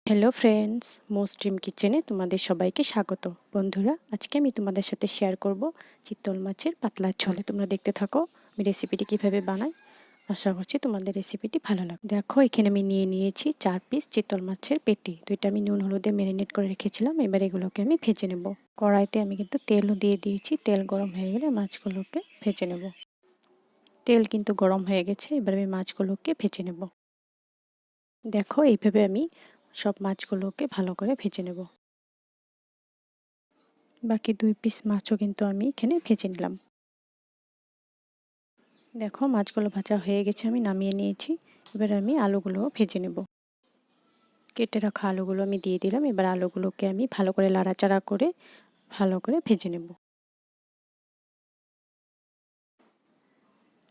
Hello friends, most dream কিচেনে তোমাদের সবাইকে স্বাগত। বন্ধুরা, আজকে আমি তোমাদের সাথে শেয়ার করব চিতল মাছের পাতলা ঝোল। তোমরা দেখতে থাকো আমি রেসিপিটি কিভাবে বানাই। আশা করছি তোমাদের রেসিপিটি ভালো লাগবে। দেখো, এখানে আমি নিয়েছি 4 পিস চিতল মাছের পেটি। দুইটা আমি নুন হলুদে ম্যারিনেট করে রেখেছিলাম। এবার এগুলোকে আমি ভেজে নেব। কড়াইতে আমি কিন্তু তেলও দিয়ে দিয়েছি। তেল গরম হয়ে গেলে মাছগুলোকে ভেজে নেব। তেল কিন্তু গরম হয়ে গেছে। এবার আমি মাছগুলোকে ভেজে নেব। দেখো, এইভাবে আমি সব মাছগুলোকে ভালো করে ভেজে নেব। বাকি 2 পিস মাছও কিন্তু আমি এখানে ভেজে নিলাম। দেখো, মাছগুলো ভাজা হয়ে গেছে, আমি নামিয়ে নিয়েছি। এবার আমি আলুগুলো ভেজে নেব। কেটে রাখা আলুগুলো আমি দিয়ে দিলাম। এবার আলুগুলোকে আমি ভালো করে নাড়াচাড়া করে ভালো করে ভেজে নেব।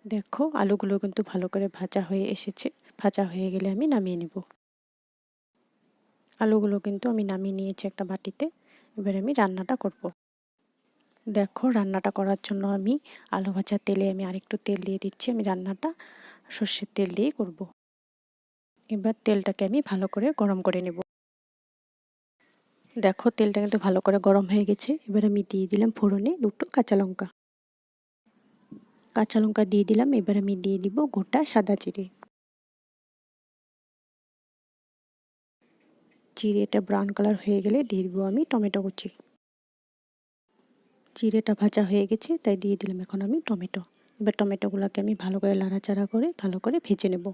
দেখো, আলুগুলো কিন্তু ভালো করে ভাজা হয়ে এসেছে। ভাজা হয়ে গেলে আমি নামিয়ে নেব। আলুগুলো কিন্তু আমি নামিয়ে নিয়েছি একটা বাটিতে। এবার আমি রান্নাটা করব। দেখো, রান্নাটা করার জন্য আমি আলু ভাজার তেলে আমি আরেকটু তেল দিয়ে দিচ্ছি। আমি রান্নাটা সর্ষের তেল দিয়ে করব। এবার তেলটাকে আমি ভালো করে গরম করে নেব। দেখো, তেলটা কিন্তু ভালো করে গরম হয়ে গেছে। এবার আমি দিয়ে দিলাম ফোড়নে 2টো কাঁচা লঙ্কা। কাঁচা লঙ্কা দিয়ে দিলাম। এবার আমি দিয়ে দিব গোটা সাদা জিরে। জিরেটা ব্রাউন কালার হয়ে গেলে দিয়ে দিব আমি টমেটো কুচি। জিরেটা ভাজা হয়ে গেছে, তাই দিয়ে দিলাম এখন আমি টমেটো। এবার টমেটোগুলোকে আমি ভালো করে নাড়াচাড়া করে ভালো করে ভেজে নেব।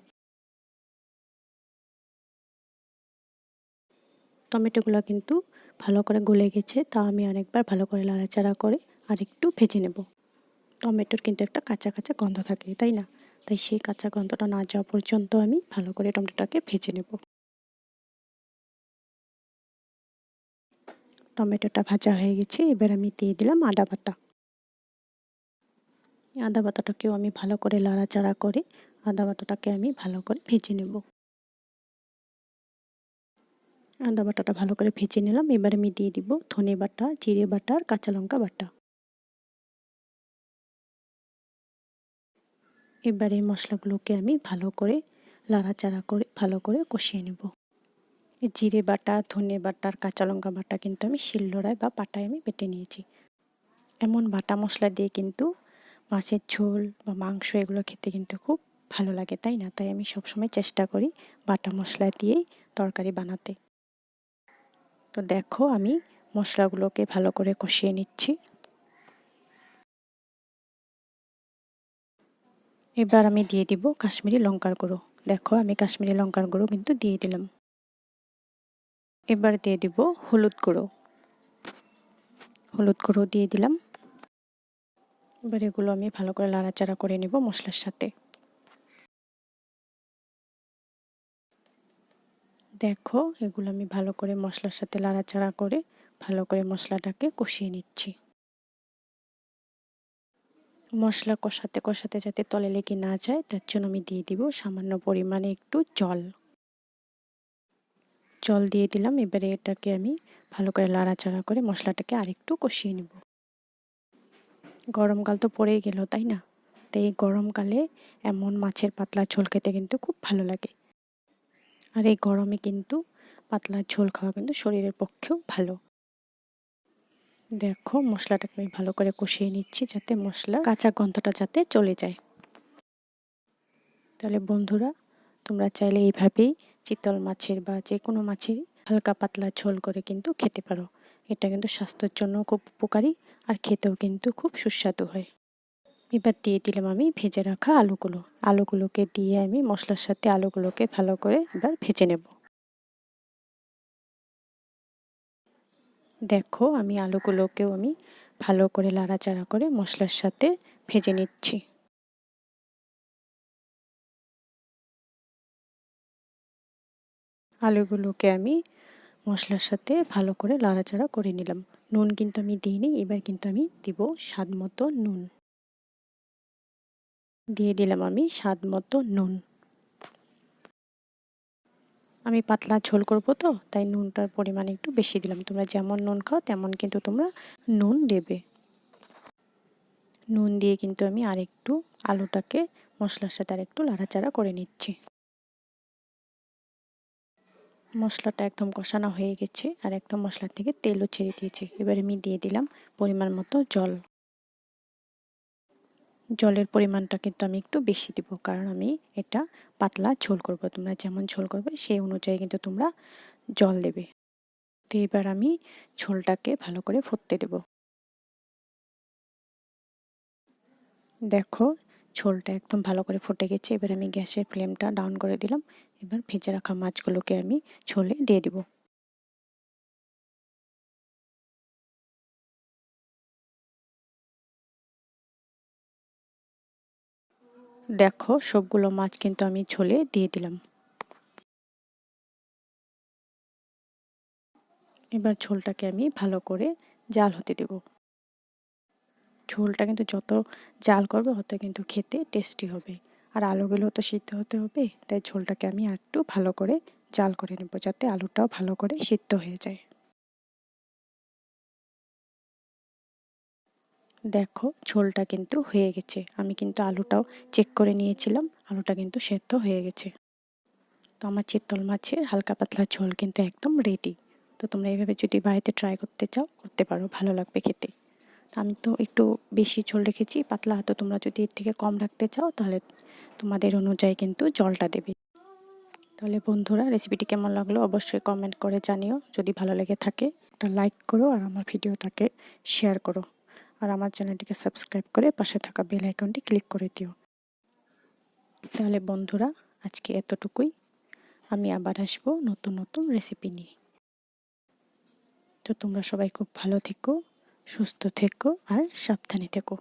টমেটোগুলো কিন্তু ভালো করে গলে গেছে, তা আমি আরেকবার ভালো করে নাড়াচাড়া করে আরেকটু ভেজে নেব। টমেটোর কিন্তু একটা কাঁচা কাঁচা গন্ধ থাকে, তাই না? তাই সেই কাঁচা গন্ধটা না যাওয়া পর্যন্ত আমি ভালো করে টমেটোটাকে ভেজে নেব। টমেটোটা ভাজা হয়ে গেছে। এবার আমি দিয়ে দিলাম আদা বাটা। আদা বাটাটাকেও আমি ভালো করে নাড়াচাড়া করে আদা বাটাটাকে আমি ভালো করে ভেজে নেব। আদা বাটাটা ভালো করে ভেজে নিলাম। এবার আমি দিয়ে দিব ধনে বাটা, জিরে বাটা আর কাঁচা লঙ্কা বাটা। এবার এই মশলাগুলোকে আমি ভালো করে নাড়াচাড়া করে ভালো করে কষিয়ে নেব। জিরে বাটা, ধনে বাটা আর কাঁচা লঙ্কা বাটা কিন্তু আমি শিলনোড়ায় বা পাটায় আমি বেটে নিয়েছি। এমন বাটা মশলা দিয়ে কিন্তু মাছের ঝোল বা মাংস এগুলো খেতে কিন্তু খুব ভালো লাগে, তাই না? তাই আমি সবসময় চেষ্টা করি বাটা মশলা দিয়েই তরকারি বানাতে। তো দেখো, আমি মশলাগুলোকে ভালো করে কষিয়ে নিচ্ছি। এবার আমি দিয়ে দিব কাশ্মীরি লঙ্কার গুঁড়ো। দেখো, আমি কাশ্মীরি লঙ্কার গুঁড়ো কিন্তু দিয়ে দিলাম। এবার দিয়ে দিব হলুদ গুঁড়ো। হলুদ গুঁড়ো দিয়ে দিলাম। এবার এগুলো আমি ভালো করে নাড়াচাড়া করে নেব মশলার সাথে। দেখো, এগুলো আমি ভালো করে মশলার সাথে নাড়াচাড়া করে ভালো করে মশলাটাকে কষিয়ে নিচ্ছি। মশলা কষাতে কষাতে যাতে তলে লেগে না যায়, তার জন্য আমি দিয়ে দিব সামান্য পরিমাণে একটু জল। জল দিয়ে দিলাম। এবারে এটাকে আমি ভালো করে নাড়াচাড়া করে মশলাটাকে আরেকটু কষিয়ে নেব। গরমকাল তো পড়েই গেল, তাই না? তাই এই গরমকালে এমন মাছের পাতলা ঝোল খেতে কিন্তু খুব ভালো লাগে। আর এই গরমে কিন্তু পাতলা ঝোল খাওয়া কিন্তু শরীরের পক্ষেও ভালো। দেখো, মশলাটাকে আমি ভালো করে কষিয়ে নিচ্ছি যাতে মশলা কাঁচা গন্ধটা যাতে চলে যায়। তাহলে বন্ধুরা, তোমরা চাইলে এইভাবেই চিতল মাছের বা যে কোনো মাছের হালকা পাতলা ঝোল করে কিন্তু খেতে পারো। এটা কিন্তু স্বাস্থ্যের জন্য খুব উপকারী আর খেতেও কিন্তু খুব সুস্বাদু হয়। এবার দিয়ে দিলাম আমি ভেজে রাখা আলুগুলো। আলুগুলোকে দিয়ে আমি মশলার সাথে আলুগুলোকে ভালো করে এবার ভেজে নেব। দেখো, আমি আলুগুলোকেও আমি ভালো করে নাড়াচাড়া করে মশলার সাথে ভেজে নিচ্ছি। আলুগুলোকে আমি মশলার সাথে ভালো করে নাড়াচাড়া করে নিলাম। নুন কিন্তু আমি দিইনি। এবার কিন্তু আমি দিব স্বাদ মতো নুন। দিয়ে দিলাম আমি স্বাদ মতো নুন। আমি পাতলা ঝোল করব, তো তাই নুনটার পরিমাণ একটু বেশি দিলাম। তোমরা যেমন নুন খাও তেমন কিন্তু তোমরা নুন দেবে। নুন দিয়ে কিন্তু আমি আরেকটু আলুটাকে মশলার সাথে আরেকটু নাড়াচাড়া করে নিচ্ছি। মশলাটা একদম কষানো হয়ে গেছে আর একদম মশলা থেকে তেলও ছেড়ে দিয়েছে। এবার আমি দিয়ে দিলাম পরিমাণ মতো জল। জলের পরিমাণটা কিন্তু আমি একটু বেশি দিব, কারণ আমি এটা পাতলা ঝোল করব। তোমরা যেমন ঝোল করবে সেই অনুযায়ী কিন্তু তোমরা জল দেবে। তো এবার আমি ঝোলটাকে ভালো করে ফুটতে দেব। দেখো ঝোলটা একদম ভালো করে ফুটে গেছে। এবার আমি গ্যাসের ফ্লেমটা ডাউন করে দিলাম। এবার ভেজে রাখা মাছগুলোকে আমি ঝোলে দিয়ে দিব। দেখো সবগুলো মাছ কিন্তু আমি ঝোলে দিয়ে দিলাম। এবার ঝোলটাকে আমি ভালো করে জাল হতে দেব। ঝোলটা কিন্তু যত জাল করবে তত কিন্তু খেতে টেস্টি হবে। আর আলুগুলো তো সিদ্ধ হতে হবে, তাই ঝোলটাকে আমি একটু ভালো করে জাল করে নেব, যাতে আলুটাও ভালো করে সিদ্ধ হয়ে যায়। দেখো ঝোলটা কিন্তু হয়ে গেছে। আমি কিন্তু আলুটাও চেক করে নিয়েছিলাম, আলুটা কিন্তু সেদ্ধ হয়ে গেছে। তো আমার চিতল মাছের হালকা পাতলা ঝোল কিন্তু একদম রেডি। তো তোমরা এইভাবে যদি বাড়িতে ট্রাই করতে চাও করতে পারো, ভালো লাগবে খেতে। তো আমি তো একটু বেশি ঝোল রেখেছি পাতলা, তো তোমরা যদি এর থেকে কম রাখতে চাও তাহলে তোমাদের অনুযায়ী কিন্তু জলটা দেবে। তাহলে বন্ধুরা রেসিপিটি কেমন লাগলো অবশ্যই কমেন্ট করে জানিও। যদি ভালো লেগে থাকে একটা লাইক করো আর আমার ভিডিওটাকে শেয়ার করো। আর আমার চ্যানেলটিকে সাবস্ক্রাইব করে পাশে থাকা বেল আইকনটি ক্লিক করে দিও। তাহলে বন্ধুরা আজকে এতটুকুই। আমি আবার আসবো নতুন নতুন রেসিপি নিয়ে। তো তোমরা সবাই খুব ভালো থেকো, সুস্থ থেকো আর সাবধানে থেকো।